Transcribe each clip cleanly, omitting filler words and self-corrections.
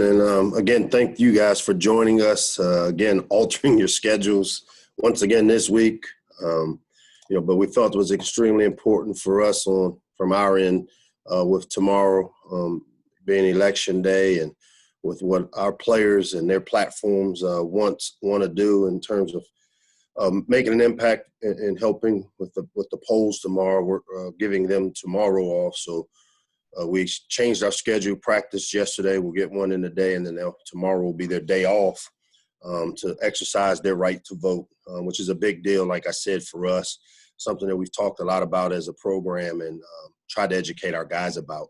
And again, thank you guys for joining us. Again, altering your schedules once again this week. But we felt it was extremely important for us from our end with tomorrow being election day and with what our players and their platforms want to do in terms of making an impact and helping with the polls tomorrow. We're giving them tomorrow off. So we changed our schedule, practice yesterday. We'll get one in the day, and then tomorrow will be their day off to exercise their right to vote, which is a big deal, like I said, for us, something that we've talked a lot about as a program and tried to educate our guys about.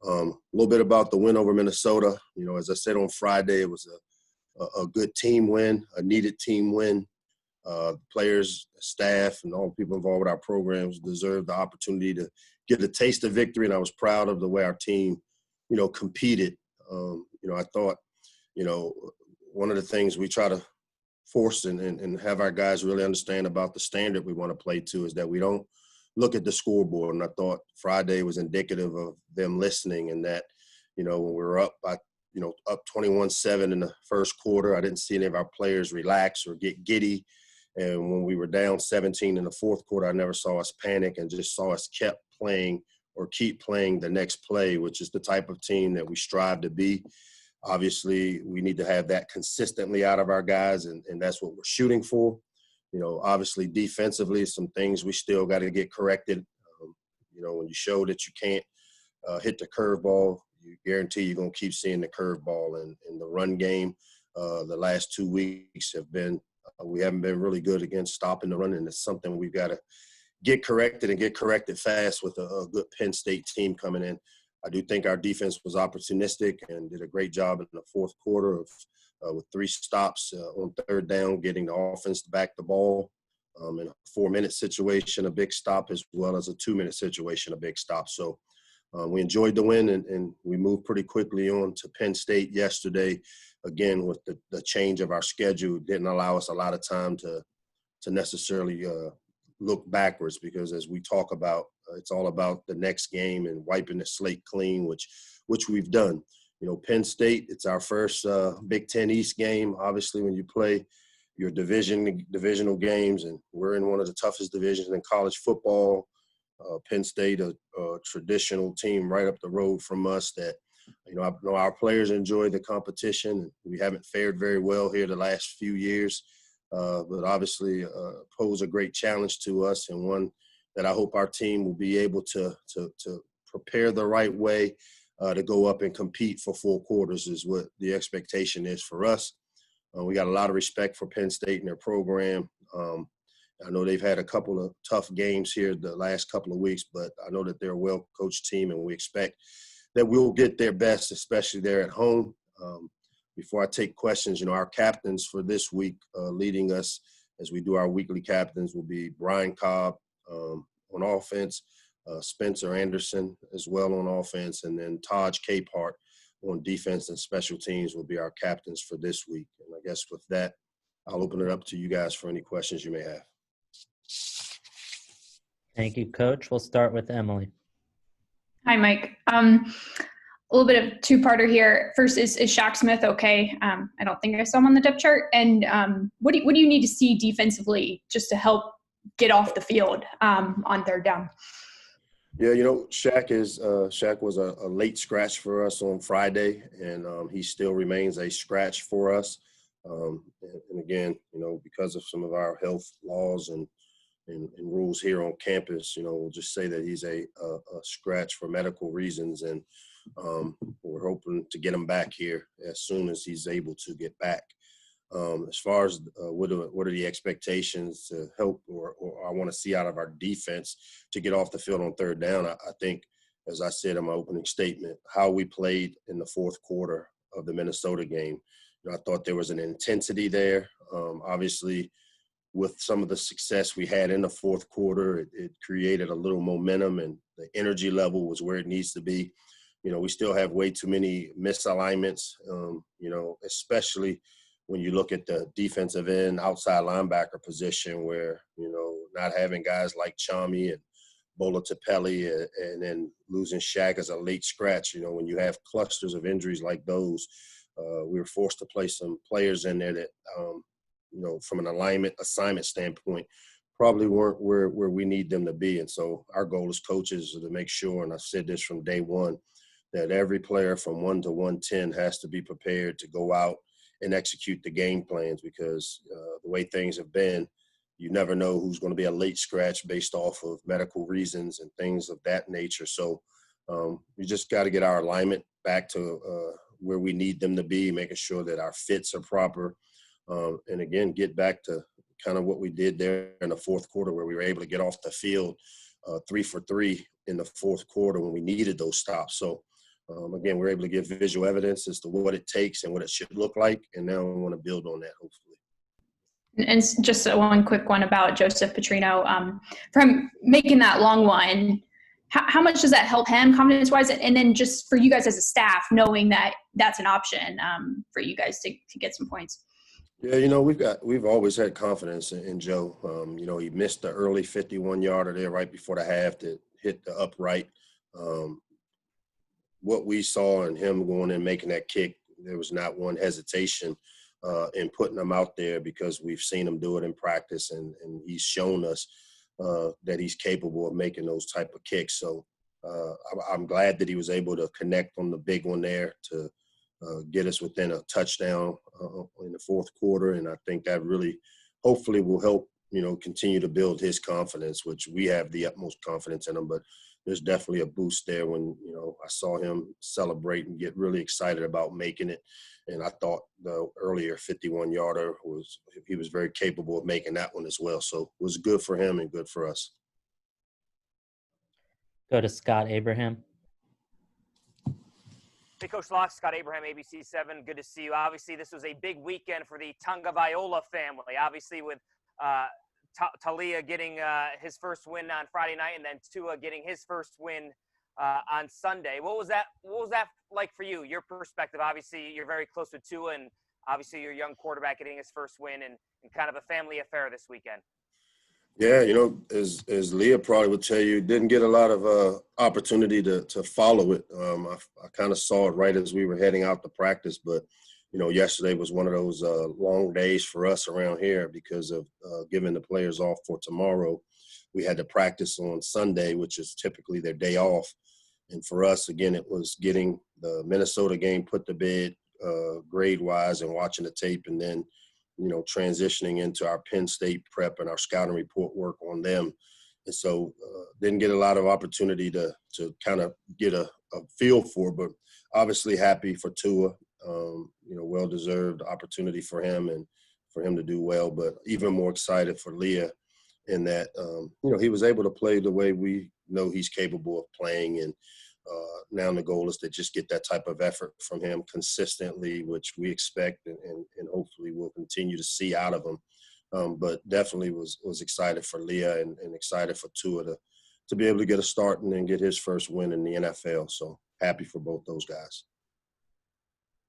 A little bit about the win over Minnesota. As I said on Friday, it was a good team win, a needed team win. Players, staff, and all the people involved with our programs deserve the opportunity to get a taste of victory, and I was proud of the way our team, competed. I thought, one of the things we try to force and have our guys really understand about the standard we want to play to is that we don't look at the scoreboard. And I thought Friday was indicative of them listening, and that, when we were up by, up 21-7 in the first quarter, I didn't see any of our players relax or get giddy. And when we were down 17 in the fourth quarter, I never saw us panic and just saw us keep playing the next play, which is the type of team that we strive to be. Obviously, we need to have that consistently out of our guys, and that's what we're shooting for. Obviously, defensively, some things we still got to get corrected. When you show that you can't hit the curveball, you guarantee you're going to keep seeing the curveball. And in the run game, the last 2 weeks have been we haven't been really good against stopping the run, and it's something we've got to get corrected and get corrected fast with a good Penn State team coming in. I do think our defense was opportunistic and did a great job in the fourth quarter with 3 stops on third down, getting the offense to back the ball. In a 4-minute situation, a big stop, as well as a 2-minute situation, a big stop. So we enjoyed the win, and we moved pretty quickly on to Penn State yesterday. Again, with the change of our schedule, didn't allow us a lot of time to necessarily look backwards, because as we talk about, it's all about the next game and wiping the slate clean, which we've done. Penn State, it's our first Big Ten East game. Obviously, when you play your divisional games, and we're in one of the toughest divisions in college football. Penn State, a traditional team right up the road from us that, I know our players enjoy the competition. We haven't fared very well here the last few years, but obviously pose a great challenge to us, and one that I hope our team will be able to prepare the right way to go up and compete for 4 quarters is what the expectation is for us. We got a lot of respect for Penn State and their program. I know they've had a couple of tough games here the last couple of weeks, but I know that they're a well-coached team, and we expect that we'll get their best, especially there at home. Before I take questions, our captains for this week leading us as we do our weekly captains will be Brian Cobb on offense, Spencer Anderson as well on offense, and then Taj Capehart on defense and special teams will be our captains for this week. And I guess with that, I'll open it up to you guys for any questions you may have. Thank you, Coach. We'll start with Emily. Hi, Mike. A little bit of two-parter here. First, is Shaq Smith okay? I don't think I saw him on the depth chart. And what do you need to see defensively just to help get off the field on third down? Yeah, Shaq was a late scratch for us on Friday, and he still remains a scratch for us. And again, because of some of our health laws and rules here on campus, we'll just say that he's a scratch for medical reasons, and we're hoping to get him back here as soon as he's able to get back. As far as what are the expectations to help or I want to see out of our defense to get off the field on third down, I think, as I said in my opening statement, how we played in the fourth quarter of the Minnesota game. I thought there was an intensity there. Obviously, with some of the success we had in the fourth quarter, it created a little momentum, and the energy level was where it needs to be. We still have way too many misalignments, especially when you look at the defensive end, outside linebacker position where, not having guys like Chami and Bola Tapelli and then losing Shaq as a late scratch. When you have clusters of injuries like those, we were forced to play some players in there that, from an assignment standpoint, probably weren't where we need them to be. And so our goal as coaches is to make sure, and I've said this from day one, that every player from 1 to 110 has to be prepared to go out and execute the game plans, because the way things have been, you never know who's going to be a late scratch based off of medical reasons and things of that nature. So we just got to get our alignment back to where we need them to be, making sure that our fits are proper. And again, get back to kind of what we did there in the fourth quarter, where we were able to get off the field 3 for 3 in the fourth quarter when we needed those stops. So again, we're able to give visual evidence as to what it takes and what it should look like. And now we want to build on that, hopefully. And just one quick one about Joseph Petrino. From making that long one, how much does that help him confidence-wise? And then just for you guys as a staff, knowing that that's an option for you guys to get some points. Yeah, we've always had confidence in Joe. He missed the early 51-yarder there right before the half that hit the upright. What we saw in him going and making that kick, there was not one hesitation in putting him out there, because we've seen him do it in practice, and he's shown us that he's capable of making those type of kicks. So I'm glad that he was able to connect on the big one there to get us within a touchdown in the fourth quarter. And I think that really hopefully will help, continue to build his confidence, which we have the utmost confidence in him. But there's definitely a boost there when, I saw him celebrate and get really excited about making it. And I thought the earlier 51-yarder he was very capable of making that one as well. So it was good for him and good for us. Go to Scott Abraham. Hey, Coach Locke, Scott Abraham, ABC7. Good to see you. Obviously, this was a big weekend for the Tagovailoa family. Obviously, with Talia getting his first win on Friday night, and then Tua getting his first win on Sunday. What was that like for you? Your perspective. Obviously, you're very close with Tua, and obviously, your young quarterback getting his first win, and kind of a family affair this weekend. Yeah, as Leah probably would tell you, didn't get a lot of opportunity to follow it. I kind of saw it right as we were heading out to practice, but yesterday was one of those long days for us around here because of giving the players off for tomorrow. We had to practice on Sunday, which is typically their day off. And for us, again, it was getting the Minnesota game put to bed grade-wise and watching the tape, and then transitioning into our Penn State prep and our scouting report work on them. And so didn't get a lot of opportunity to kind of get a feel for, but obviously happy for Tua, well-deserved opportunity for him and for him to do well, but even more excited for Leah in that, he was able to play the way we know he's capable of playing. And now the goal is to just get that type of effort from him consistently, which we expect and hopefully we'll continue to see out of him. But definitely was excited for Leah and excited for Tua to be able to get a start and then get his first win in the NFL. So happy for both those guys.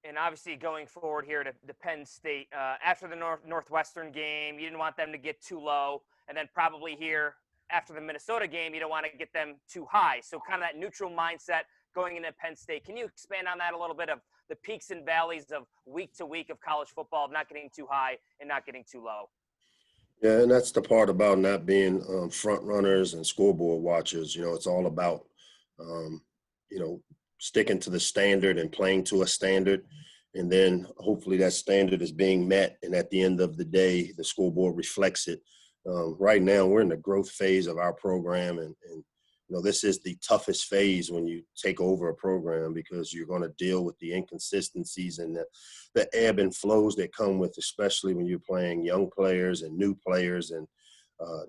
And obviously going forward here to Penn State, after the Northwestern game, you didn't want them to get too low. And then probably here after the Minnesota game, you don't want to get them too high. So kind of that neutral mindset going into Penn State. Can you expand on that a little bit, of the peaks and valleys of week to week of college football, of not getting too high and not getting too low? Yeah, and that's the part about not being front runners and scoreboard watchers. It's all about, sticking to the standard and playing to a standard. And then hopefully that standard is being met. And at the end of the day, the scoreboard reflects it. Right now, we're in the growth phase of our program. And this is the toughest phase when you take over a program, because you're going to deal with the inconsistencies and the ebb and flows that come with, especially when you're playing young players and new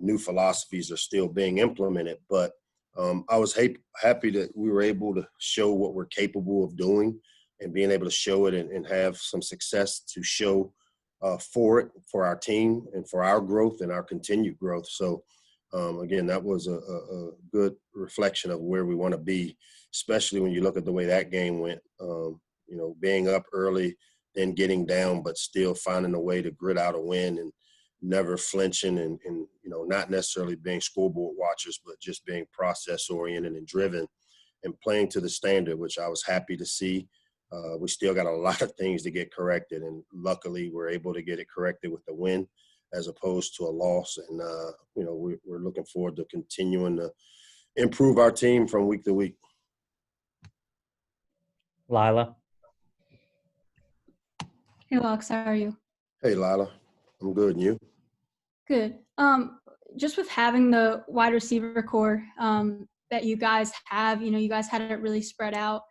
new philosophies are still being implemented. But I was happy that we were able to show what we're capable of doing and being able to show it and have some success to show for our team and for our growth and our continued growth. So, again, that was a good reflection of where we want to be, especially when you look at the way that game went, being up early, then getting down, but still finding a way to grit out a win and never flinching and not necessarily being scoreboard watchers, but just being process oriented and driven and playing to the standard, which I was happy to see. We still got a lot of things to get corrected, and luckily we're able to get it corrected with the win as opposed to a loss. And, we're looking forward to continuing to improve our team from week to week. Lila. Hey, Lox, how are you? Hey, Lila. I'm good. And you? Good. Just with having the wide receiver core that you guys have, you guys had it really spread out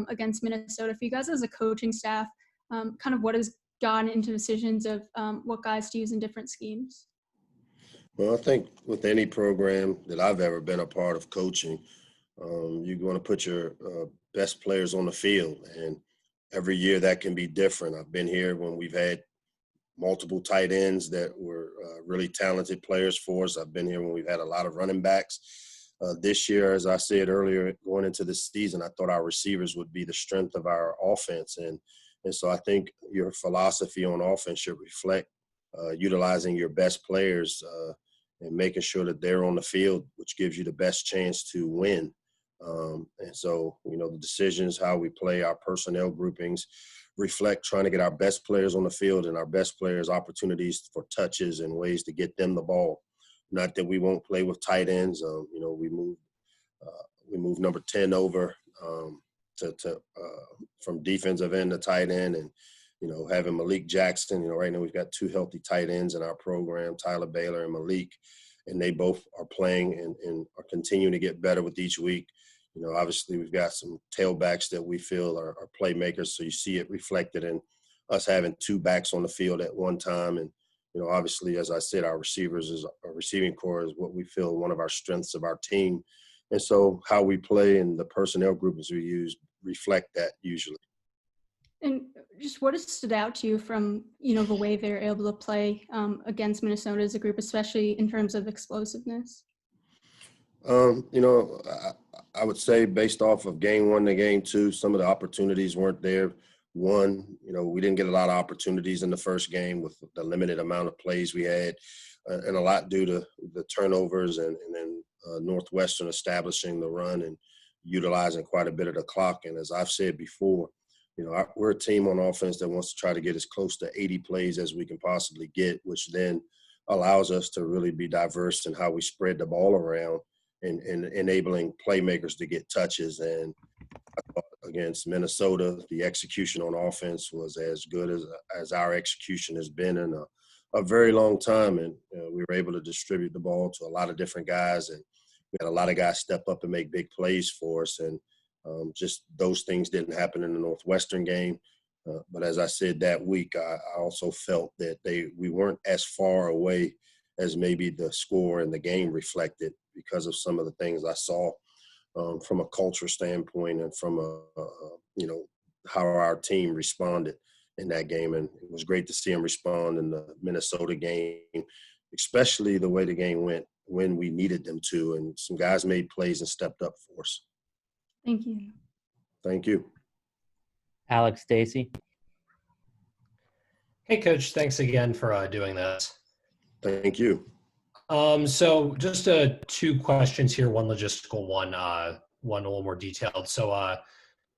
against Minnesota. For you guys as a coaching staff, kind of what has gone into decisions of what guys to use in different schemes? Well, I think with any program that I've ever been a part of coaching, you're going to put your best players on the field. And every year that can be different. I've been here when we've had multiple tight ends that were really talented players for us. I've been here when we've had a lot of running backs. This year, as I said earlier, going into the season, I thought our receivers would be the strength of our offense. And so I think your philosophy on offense should reflect utilizing your best players and making sure that they're on the field, which gives you the best chance to win. And so, the decisions, how we play, our personnel groupings reflect trying to get our best players on the field and our best players opportunities for touches and ways to get them the ball. Not that we won't play with tight ends. We moved number 10 over from defensive end to tight end, and having Malik Jackson. Right now we've got two healthy tight ends in our program, Tyler Baylor and Malik, and they both are playing and are continuing to get better with each week. Obviously we've got some tailbacks that we feel are playmakers, so you see it reflected in us having two backs on the field at one time. And, obviously, as I said, our receiving core is what we feel one of our strengths of our team. And so how we play and the personnel groupings we use reflect that usually. And just what has stood out to you from, the way they're able to play against Minnesota as a group, especially in terms of explosiveness? I would say based off of game 1 to game 2, some of the opportunities weren't there. One, we didn't get a lot of opportunities in the first game with the limited amount of plays we had, and a lot due to the turnovers and then Northwestern establishing the run and utilizing quite a bit of the clock. And as I've said before, we're a team on offense that wants to try to get as close to 80 plays as we can possibly get, which then allows us to really be diverse in how we spread the ball around and enabling playmakers to get touches. And I thought against Minnesota, the execution on offense was as good as our execution has been in a very long time. And we were able to distribute the ball to a lot of different guys, and we had a lot of guys step up and make big plays for us. And just those things didn't happen in the Northwestern game. But as I said that week, I also felt that we weren't as far away as maybe the score and the game reflected because of some of the things I saw from a culture standpoint and from how our team responded in that game. And it was great to see them respond in the Minnesota game, especially the way the game went when we needed them to. And some guys made plays and stepped up for us. Thank you. Thank you. Alex Stacy. Hey, Coach. Thanks again for doing this. Thank you. So just 2 questions here, one logistical, one a little more detailed. So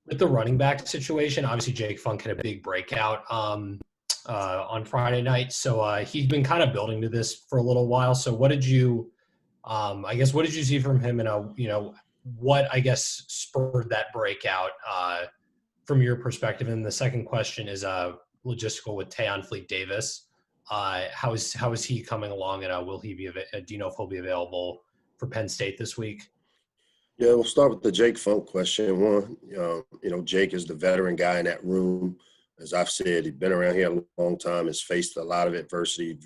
with the running back situation, obviously Jake Funk had a big breakout on Friday night. So he's been kind of building to this for a little while. So what did you see from him, and what, I guess, spurred that breakout from your perspective? And the second question is logistical with Tayon Fleet-Davis. How is he coming along, and will he be? Do you know if he'll be available for Penn State this week? Yeah, we'll start with the Jake Funk question. One, Jake is the veteran guy in that room. As I've said, he's been around here a long time, has faced a lot of adversity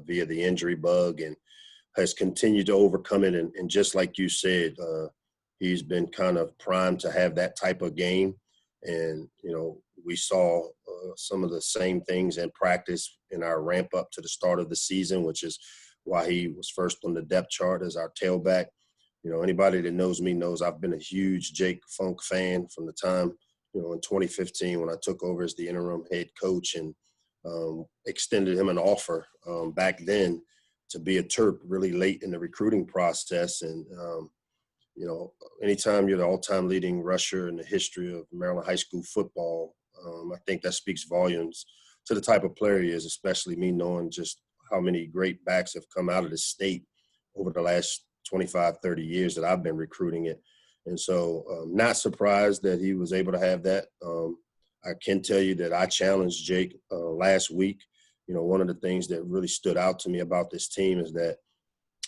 via the injury bug, and has continued to overcome it. And just like you said, he's been kind of primed to have that type of game. And, we saw some of the same things in practice in our ramp up to the start of the season, which is why he was first on the depth chart as our tailback. Anybody that knows me knows I've been a huge Jake Funk fan from the time, in 2015 when I took over as the interim head coach. And extended him an offer back then to be a Terp really late in the recruiting process. And, you know, anytime you're the all-time leading rusher in the history of Maryland high school football, I think that speaks volumes to the type of player he is, especially me knowing just how many great backs have come out of the state over the last 25, 30 years that I've been recruiting it. And so not surprised that he was able to have that. I can tell you that I challenged Jake last week. You know, one of the things that really stood out to me about this team is that,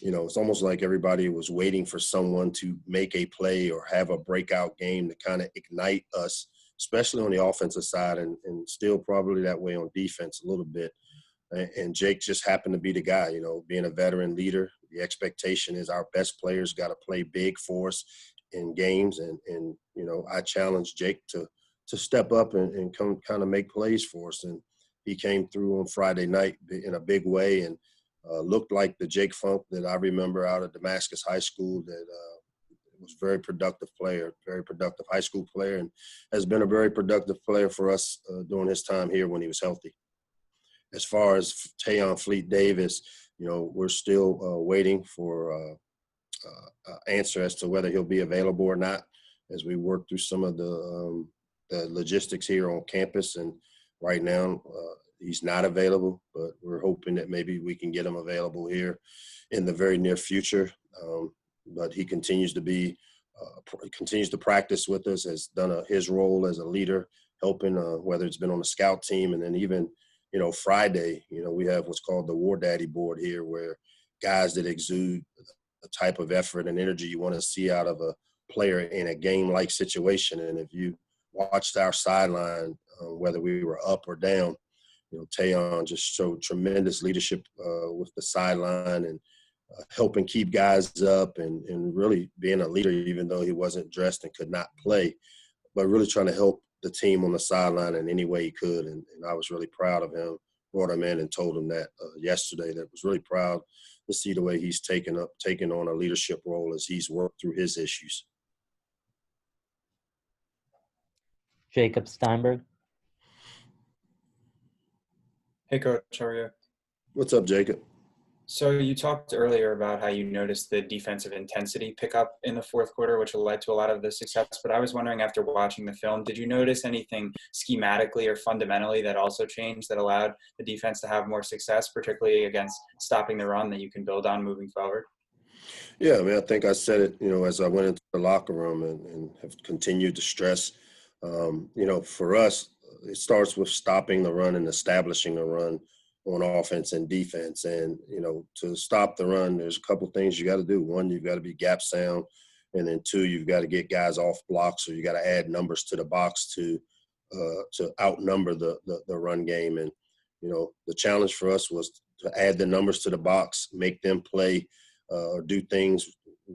you know, it's almost like everybody was waiting for someone to make a play or have a breakout game to kind of ignite us, especially on the offensive side, and still probably that way on defense a little bit. And Jake just happened to be the guy, you know, being a veteran leader. The expectation is our best players got to play big for us in games. And you know, I challenged Jake to step up and come kind of make plays for us. And he came through on Friday night in a big way and looked like the Jake Funk that I remember out of Damascus High School, that was a very productive player, very productive high school player, and has been a very productive player for us during his time here when he was healthy. As far as Tayon Fleet Davis, you know, we're still waiting for answer as to whether he'll be available or not as we work through some of the logistics here on campus. And right now he's not available, but we're hoping that maybe we can get him available here in the very near future. But he continues to be continues to practice with us, has done his role as a leader, helping whether it's been on the scout team, and then even, you know, Friday, you know, we have what's called the War Daddy board here, where guys that exude the type of effort and energy you want to see out of a player in a game-like situation. And if you watched our sideline, whether we were up or down, you know, Tayon just showed tremendous leadership with the sideline and helping keep guys up and really being a leader, even though he wasn't dressed and could not play, but really trying to help the team on the sideline in any way he could. And I was really proud of him, brought him in and told him that yesterday, that was really proud to see the way he's taken on a leadership role as he's worked through his issues. Jacob Steinberg. Hey, Coach, how are you? What's up, Jacob? So you talked earlier about how you noticed the defensive intensity pick up in the fourth quarter, which led to a lot of the success. But I was wondering, after watching the film, did you notice anything schematically or fundamentally that also changed that allowed the defense to have more success, particularly against stopping the run, that you can build on moving forward? Yeah, I mean, I think I said it, you know, as I went into the locker room and have continued to stress, you know, for us, it starts with stopping the run and establishing a run on offense and defense. And, you know, to stop the run, there's a couple things you got to do. One, you've got to be gap sound. And then two, you've got to get guys off blocks, or you got to add numbers to the box to outnumber the run game. And, you know, the challenge for us was to add the numbers to the box, make them play or do things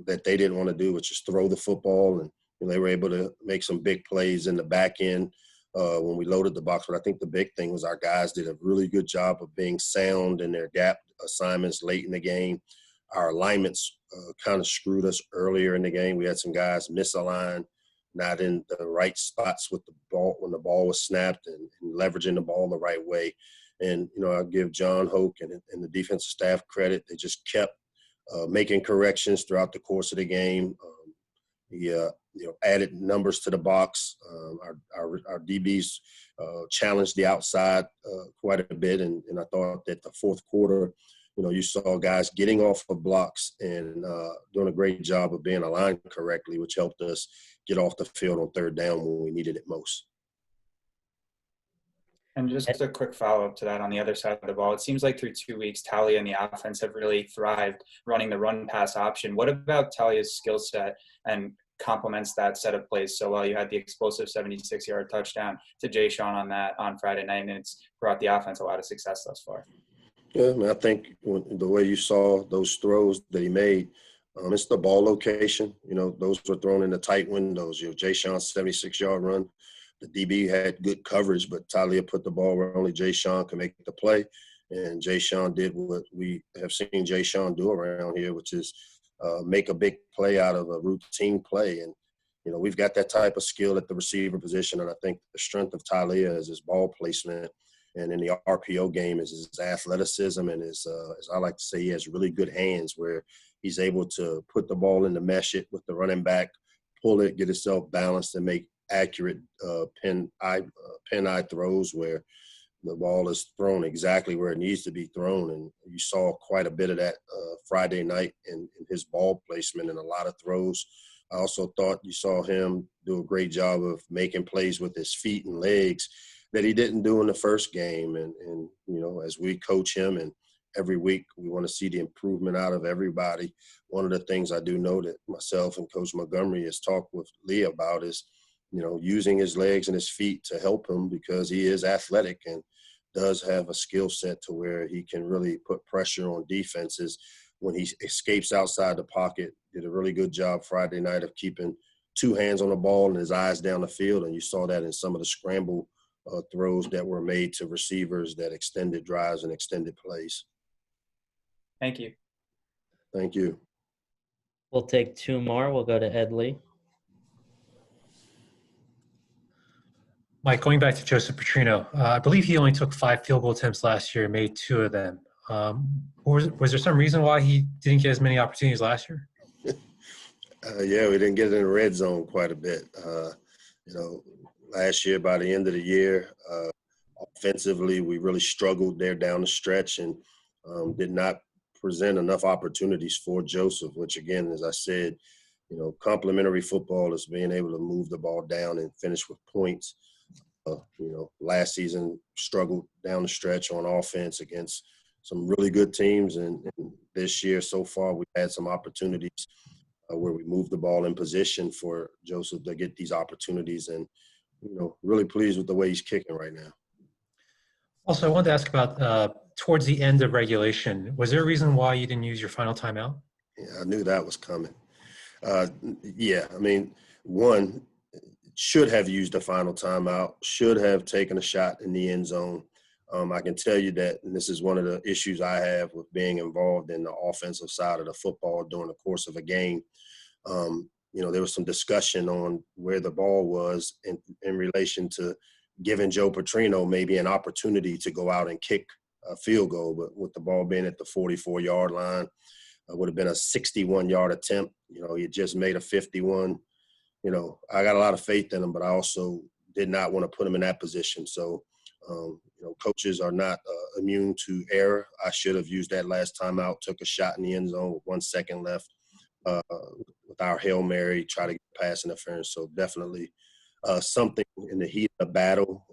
that they didn't want to do, which is throw the football. And they were able to make some big plays in the back end when we loaded the box. But I think the big thing was our guys did a really good job of being sound in their gap assignments late in the game. Our alignments kind of screwed us earlier in the game. We had some guys misaligned, not in the right spots with the ball when the ball was snapped, and leveraging the ball the right way. And, you know, I'll give John Hoke and the defensive staff credit. They just kept making corrections throughout the course of the game. He added numbers to the box. Our DBs challenged the outside quite a bit, and I thought that the fourth quarter, you know, you saw guys getting off of blocks and doing a great job of being aligned correctly, which helped us get off the field on third down when we needed it most. And just a quick follow-up to that on the other side of the ball, it seems like through 2 weeks, Talia and the offense have really thrived running the run-pass option. What about Talia's skill set and complements that set of plays so well? You had the explosive 76-yard touchdown to Jay Sean on Friday night, and it's brought the offense a lot of success thus far. Yeah, I mean, I think the way you saw those throws that he made, it's the ball location. You know, those were thrown in the tight windows. You know, Jay Sean's 76-yard run, the DB had good coverage, but Talia put the ball where only Jay Sean can make the play. And Jay Sean did what we have seen Jay Sean do around here, which is make a big play out of a routine play. And, you know, we've got that type of skill at the receiver position. And I think the strength of Talia is his ball placement And in the RPO game is his athleticism and his, as I like to say, he has really good hands where he's able to put the ball in the mesh it with the running back, pull it, get himself balanced, and make accurate pin-eye throws where the ball is thrown exactly where it needs to be thrown. And you saw quite a bit of that Friday night in his ball placement and a lot of throws. I also thought you saw him do a great job of making plays with his feet and legs that he didn't do in the first game. And you know, as we coach him and every week we want to see the improvement out of everybody. One of the things I do know that myself and Coach Montgomery has talked with Lee about is, you know, using his legs and his feet to help him because he is athletic and does have a skill set to where he can really put pressure on defenses when he escapes outside the pocket. Did a really good job Friday night of keeping two hands on the ball and his eyes down the field. And you saw that in some of the scramble throws that were made to receivers that extended drives and extended plays. Thank you. Thank you. We'll take two more. We'll go to Ed Lee. Mike, going back to Joseph Petrino, I believe he only took 5 field goal attempts last year, made 2 of them. Was there some reason why he didn't get as many opportunities last year? Yeah, we didn't get in the red zone quite a bit. You know, last year, by the end of the year, offensively, we really struggled there down the stretch and did not present enough opportunities for Joseph, which, again, as I said, you know, complementary football is being able to move the ball down and finish with points. You know, last season struggled down the stretch on offense against some really good teams. And this year so far, we've had some opportunities where we moved the ball in position for Joseph to get these opportunities. And, you know, really pleased with the way he's kicking right now. Also, I wanted to ask about towards the end of regulation, was there a reason why you didn't use your final timeout? Yeah, I knew that was coming. Yeah, I mean, one, should have used the final timeout, should have taken a shot in the end zone. I can tell you that, and this is one of the issues I have with being involved in the offensive side of the football during the course of a game. You know, there was some discussion on where the ball was in relation to giving Joe Petrino maybe an opportunity to go out and kick a field goal, but with the ball being at the 44-yard line, it would have been a 61-yard attempt. You know, he had just made a 51. You know, I got a lot of faith in him, but I also did not want to put him in that position. So, you know, coaches are not immune to error. I should have used that last time out, took a shot in the end zone with 1 second left with our Hail Mary, try to get pass interference. So definitely something in the heat of the battle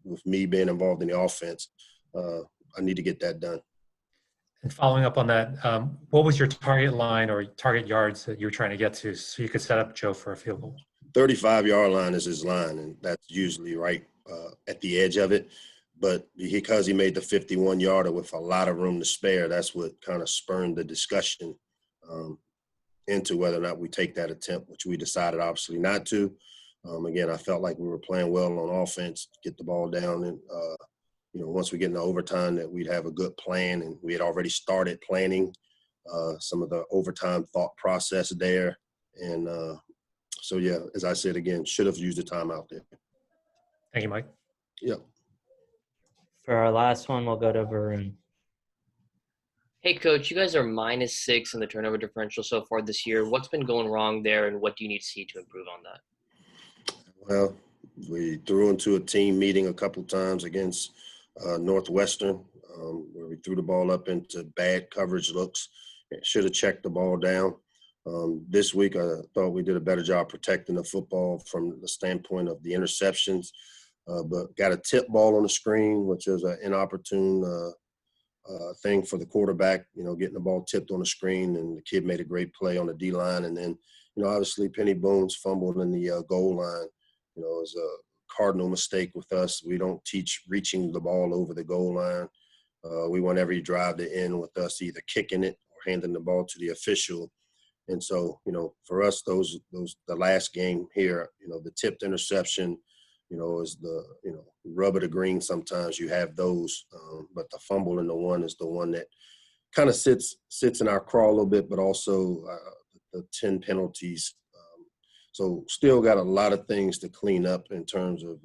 with me being involved in the offense. I need to get that done. And following up on that, what was your target line or target yards that you were trying to get to so you could set up Joe for a field goal? 35-yard line is his line, and that's usually right at the edge of it. But because he made the 51-yarder with a lot of room to spare, that's what kind of spurred the discussion into whether or not we take that attempt, which we decided obviously not to. Again, I felt like we were playing well on offense, get the ball down, and you know, once we get into overtime, that we'd have a good plan, and we had already started planning some of the overtime thought process there. And so, yeah, as I said, again, should have used the timeout there. Thank you, Mike. Yep. For our last one, we'll go to Varun. Hey, Coach, you guys are -6 in the turnover differential so far this year. What's been going wrong there, and what do you need to see to improve on that? Well, we threw into a team meeting a couple times against Northwestern, where we threw the ball up into bad coverage looks. Should have checked the ball down. This week, I thought we did a better job protecting the football from the standpoint of the interceptions, but got a tip ball on the screen, which is an inopportune thing for the quarterback, you know, getting the ball tipped on the screen, and the kid made a great play on the D-line. And then, you know, obviously Penny Boone's fumbled in the goal line, you know, is a cardinal mistake with us. We don't teach reaching the ball over the goal line. We want every drive to end with us either kicking it or handing the ball to the official. And so, you know, for us, those the last game here, you know, the tipped interception, you know, is the, you know, rub of the green. Sometimes you have those, but the fumble in the one is the one that kind of sits in our craw a little bit, but also the 10 penalties. So still got a lot of things to clean up in terms of,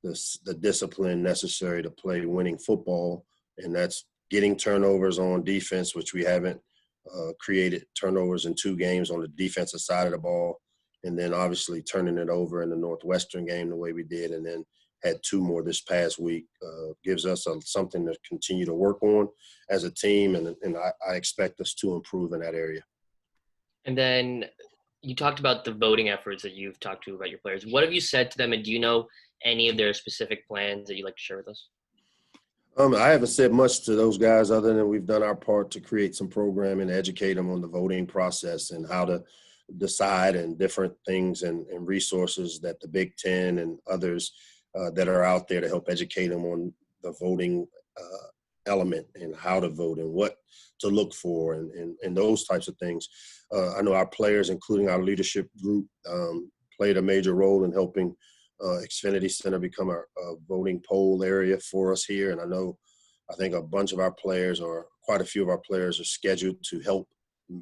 the discipline necessary to play winning football, and that's getting turnovers on defense, which we haven't created turnovers in 2 games on the defensive side of the ball, and then obviously turning it over in the Northwestern game the way we did, and then had 2 more this past week, gives us something to continue to work on as a team, and I expect us to improve in that area. And then you talked about the voting efforts that you've talked to about your players. What have you said to them, and do you know any of their specific plans that you'd like to share with us? I haven't said much to those guys other than we've done our part to create some programming and educate them on the voting process and how to decide and different things and resources that the Big Ten and others that are out there to help educate them on the voting element and how to vote and what to look for and those types of things. I know our players, including our leadership group, played a major role in helping Xfinity Center become a voting poll area for us here. And I think a bunch of our players, or quite a few of our players, are scheduled to help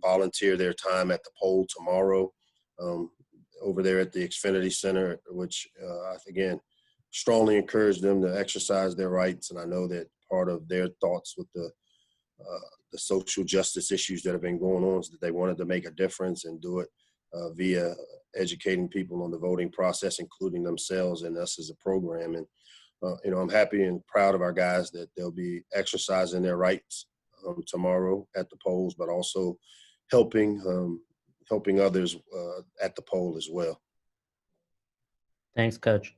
volunteer their time at the poll tomorrow over there at the Xfinity Center, which again, strongly encourage them to exercise their rights. And I know that part of their thoughts with the social justice issues that have been going on is that they wanted to make a difference and do it via educating people on the voting process, including themselves and us as a program. And, I'm happy and proud of our guys that they'll be exercising their rights tomorrow at the polls, but also helping others at the poll as well. Thanks, Coach.